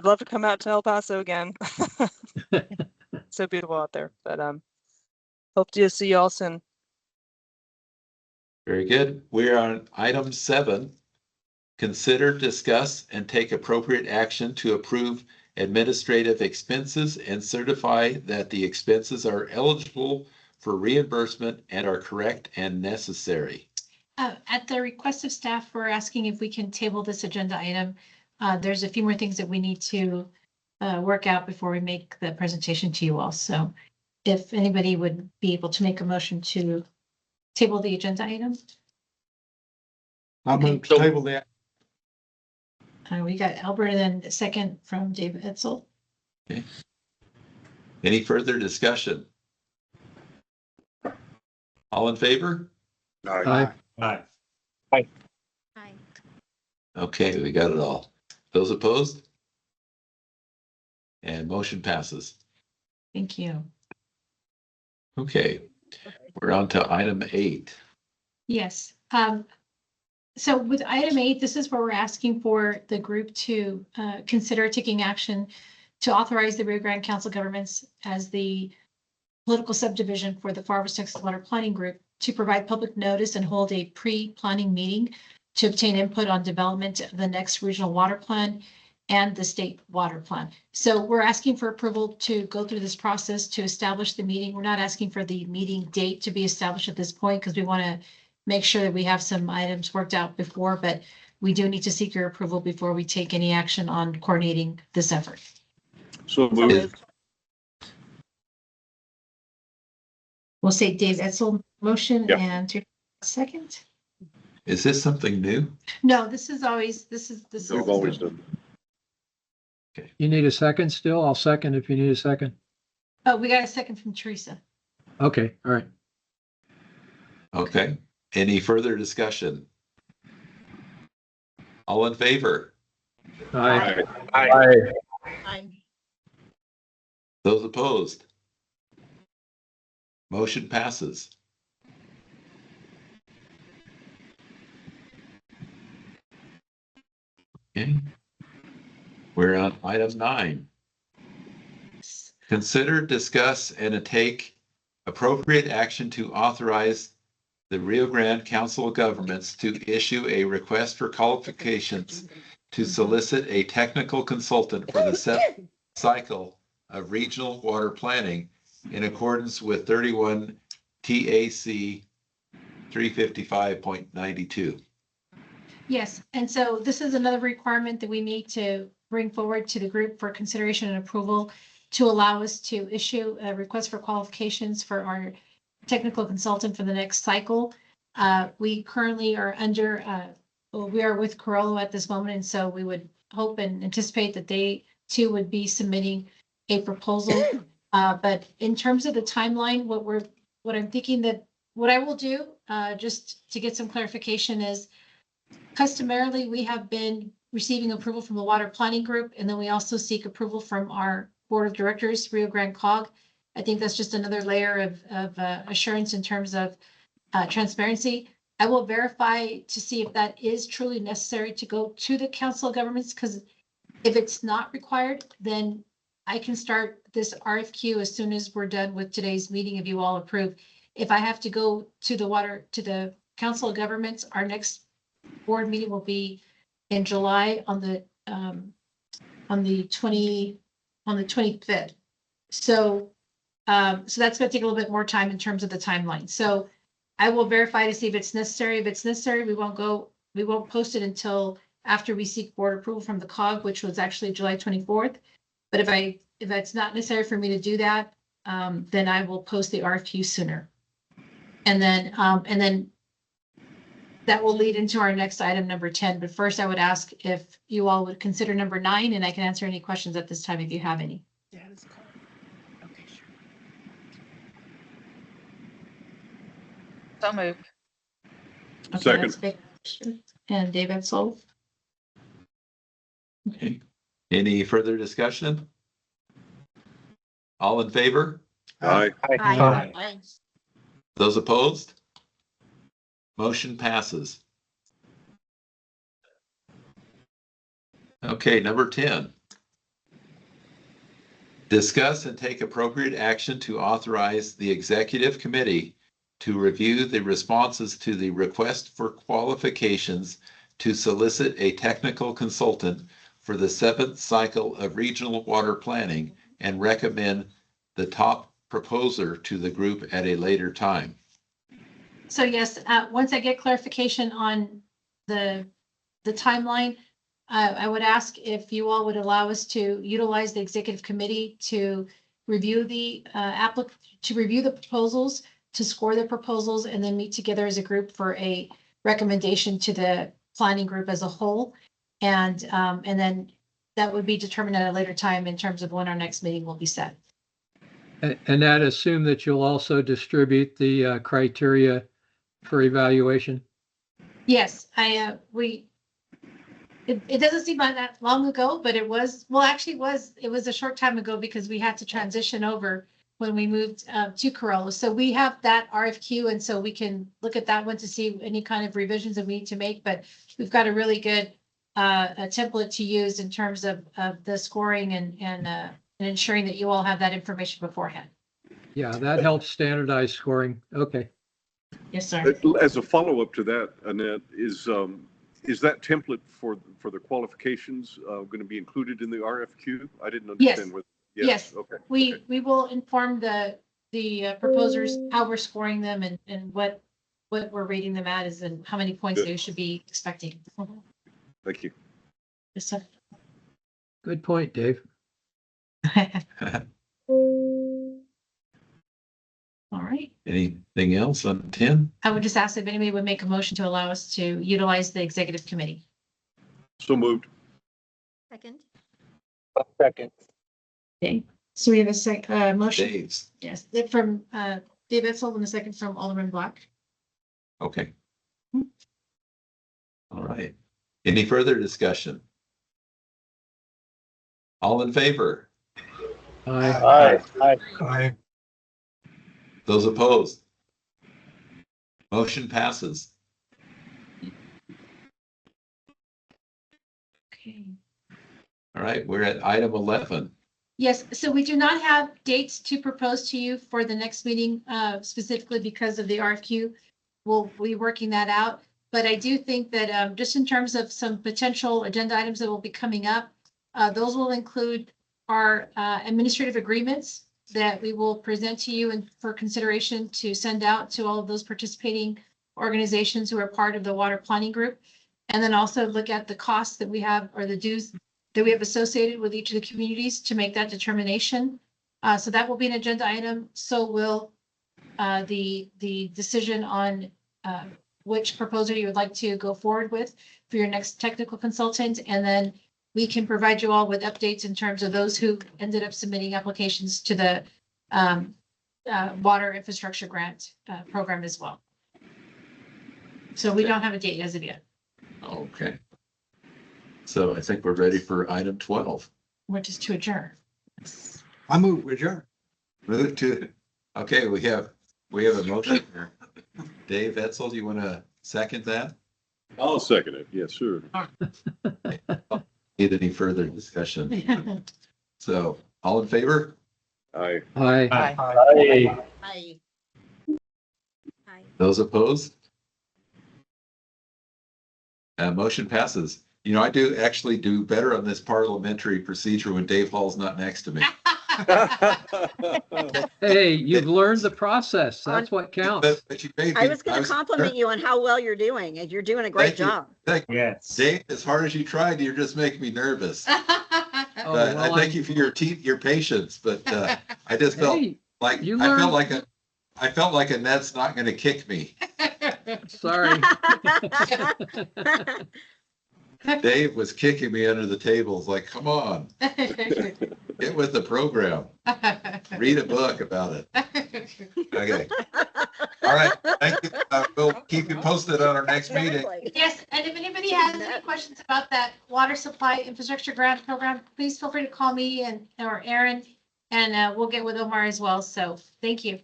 love to come out to El Paso again. So beautiful out there. But hope to see you all soon. Very good. We're on item 7. Consider, discuss, and take appropriate action to approve administrative expenses and certify that the expenses are eligible for reimbursement and are correct and necessary. At the request of staff, we're asking if we can table this agenda item. There's a few more things that we need to work out before we make the presentation to you all. So if anybody would be able to make a motion to table the agenda item. I'll move to table that. We got Albert, and then a second from David Etzel. Okay. Any further discussion? All in favor? Aye. Aye. Okay, we got it all. Those opposed? And motion passes. Thank you. Okay, we're on to item 8. Yes. So with item 8, this is where we're asking for the group to consider taking action to authorize the Rio Grande Council Governments as the political subdivision for the Far West Texas Water Planning Group to provide public notice and hold a pre-planning meeting to obtain input on development of the next regional water plan and the state water plan. So we're asking for approval to go through this process to establish the meeting. We're not asking for the meeting date to be established at this point because we want to make sure that we have some items worked out before, but we do need to seek your approval before we take any action on coordinating this effort. So moved. We'll say Dave Etzel motion Yeah. and Terry second. Is this something new? No, this is always, this is. We've always done. You need a second still? I'll second if you need a second. Oh, we got a second from Teresa. Okay, all right. Okay, any further discussion? All in favor? Aye. Those opposed? Motion passes. Okay. We're on item 9. Consider, discuss, and take appropriate action to authorize the Rio Grande Council of Governments to issue a request for qualifications to solicit a technical consultant for the 7th cycle of regional water planning in accordance with 31 TAC 355.92. Yes, and so this is another requirement that we need to bring forward to the group for consideration and approval to allow us to issue a request for qualifications for our technical consultant for the next cycle. We currently are under, we are with Corollo at this moment, and so we would hope and anticipate that they too would be submitting a proposal. But in terms of the timeline, what I'm thinking that what I will do, just to get some clarification, is customarily we have been receiving approval from the water planning group, and then we also seek approval from our board of directors, Rio Grande COG. I think that's just another layer of assurance in terms of transparency. I will verify to see if that is truly necessary to go to the Council of Governments, because if it's not required, then I can start this RFQ as soon as we're done with today's meeting, if you all approve. If I have to go to the Council of Governments, our next board meeting will be in July on the 25th. So that's going to take a little bit more time in terms of the timeline. So I will verify to see if it's necessary. If it's necessary, we won't post it until after we seek board approval from the COG, which was actually July 24th. But if it's not necessary for me to do that, then I will post the RFQ sooner. And then that will lead into our next item, number 10. But first, I would ask if you all would consider number 9, and I can answer any questions at this time if you have any. Okay, sure. So moved. Okay, Second. that's Vic and David Soul. Okay. Any further discussion? All in favor? Aye. Aye. Those opposed? Motion passes. Okay, number 10. Discuss and take appropriate action to authorize the executive committee to review the responses to the request for qualifications to solicit a technical consultant for the 7th cycle of regional water planning and recommend the top proposer to the group at a later time. So yes, once I get clarification on the timeline, I would ask if you all would allow us to utilize the executive committee to review the proposals, to score the proposals, and then meet together as a group for a recommendation to the planning group as a whole. And then that would be determined at a later time in terms of when our next meeting will be set. And that assume that you'll also distribute the criteria for evaluation? Yes, it doesn't seem like that long ago, but it was a short time ago because we had to transition over when we moved to Corollo. So we have that RFQ, and so we can look at that one to see any kind of revisions that we need to make, but we've got a really good a template to use in terms of the scoring and ensuring that you all have that information beforehand. Yeah, that helps standardize scoring. Okay. Yes, sir. As a follow-up to that, Annette, is that template for the qualifications going to be included in the RFQ? I didn't understand what. Yes. Okay. We will inform the proposers how we're scoring them and what we're rating them at is and how many points Good. they should be expecting. Thank you. Yes, sir. Good point, Dave. All right. Anything else on 10? I would just ask if anybody would make a motion to allow us to utilize the executive committee. So moved. Second. Second. Okay. So we have a motion. Dave's. Yes, from David Etzel and a second from Alderman Black. Okay. All right. Any further discussion? All in favor? Aye. Aye. Those opposed? Motion passes. Okay. All right, we're at item 11. Yes, so we do not have dates to propose to you for the next meeting, specifically because of the RFQ. We'll be working that out. But I do think that just in terms of some potential agenda items that will be coming up, those will include our administrative agreements that we will present to you and for consideration to send out to all of those participating organizations who are part of the water planning group. And then also look at the costs that we have or the dues that we have associated with each of the communities to make that determination. So that will be an agenda item. So will the decision on which proposal you would like to go forward with for your next technical consultant. And then we can provide you all with updates in terms of those who ended up submitting applications to the water infrastructure grant program as well. So we don't have a date as of yet. Okay. So I think we're ready for item 12. Which is to adjourn. I move with adjourn. Move to, okay, we have a motion here. Dave Etzel, do you want to second that? I'll second it. Yes, sir. Need any further discussion? So all in favor? Aye. Hi. Aye. Aye. Aye. Those opposed? Motion passes. You know, I do actually do better on this parliamentary procedure when Dave Hall's not next to me. Hey, you've learned the process. That's what counts. But you made I me- was going to compliment you on how well you're doing, and you're doing a great Thank you. job. Thank you. Yes. Dave, as hard as you tried, you're just making me nervous. Oh, But I well, thank you for your patience, but I just felt Hey, like, you I felt learned- like a net's not gonna kick me. sorry. Dave was kicking me under the tables, like, come on, get with the program. Read a book about it. Okay. All right, thank you. We'll keep you posted on our next meeting. Exactly. Yes, and if anybody has any questions about that water supply infrastructure grant program, please feel free to call me or Aaron, and we'll get with Omar as well. So thank you.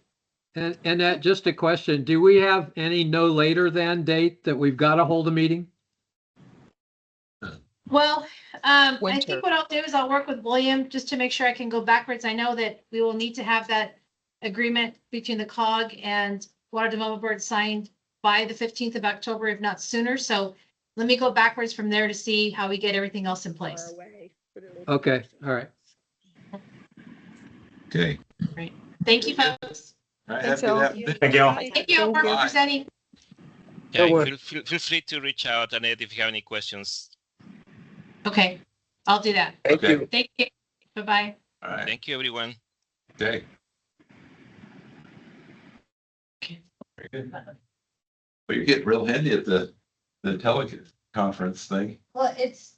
And that, just a question, do we have any no later than date that we've got to hold a meeting? Well, I Winter. think what I'll do is I'll work with William just to make sure I can go backwards. I know that we will need to have that agreement between the COG and Water Development Board signed by the 15th of October, if not sooner. So let me go backwards from there to see how we get everything else in place. Far away, but it'll- Okay, all right. Okay. Thank you, folks. All right, Thanks, have a good all. afternoon. Thank you all. Thank you for Bye. presenting. Yeah, worry. feel free to reach out, Annette, if you have any questions. Okay, I'll do that. Thank Okay. you. Thank you. Bye-bye. All right, Thank you, everyone. okay. Very good. Well, you're getting real handy at the teleconference thing. Well, it's